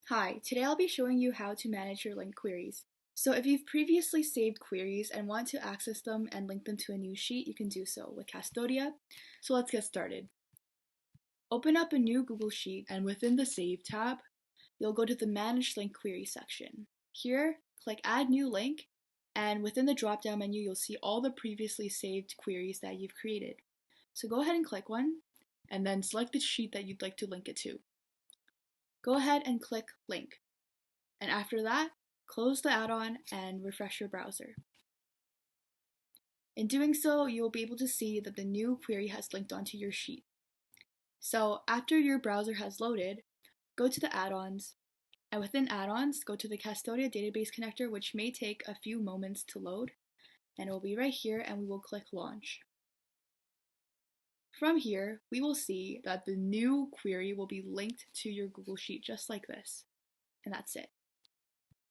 Hi, today I'll be showing you how to manage your linked queries. So if you've previously saved queries and want to access them and link them to a new sheet, you can do so with Castodia. So let's get started. Open up a new Google Sheet and within the Save tab, you'll go to the Manage Link Query section. Here, click Add New Link, and within the drop-down menu, you'll see all the previously saved queries that you've created. So go ahead and click one, and then select the sheet that you'd like to link it to. Go ahead and click Link. And after that, close the add-on and refresh your browser. In doing so, you will be able to see that the new query has linked onto your sheet. So after your browser has loaded, go to the add-ons, and within add-ons, go to the Castodia database connector, which may take a few moments to load, and it will be right here, and we will click Launch. From here, we will see that the new query will be linked to your Google Sheet just like this, and that's it.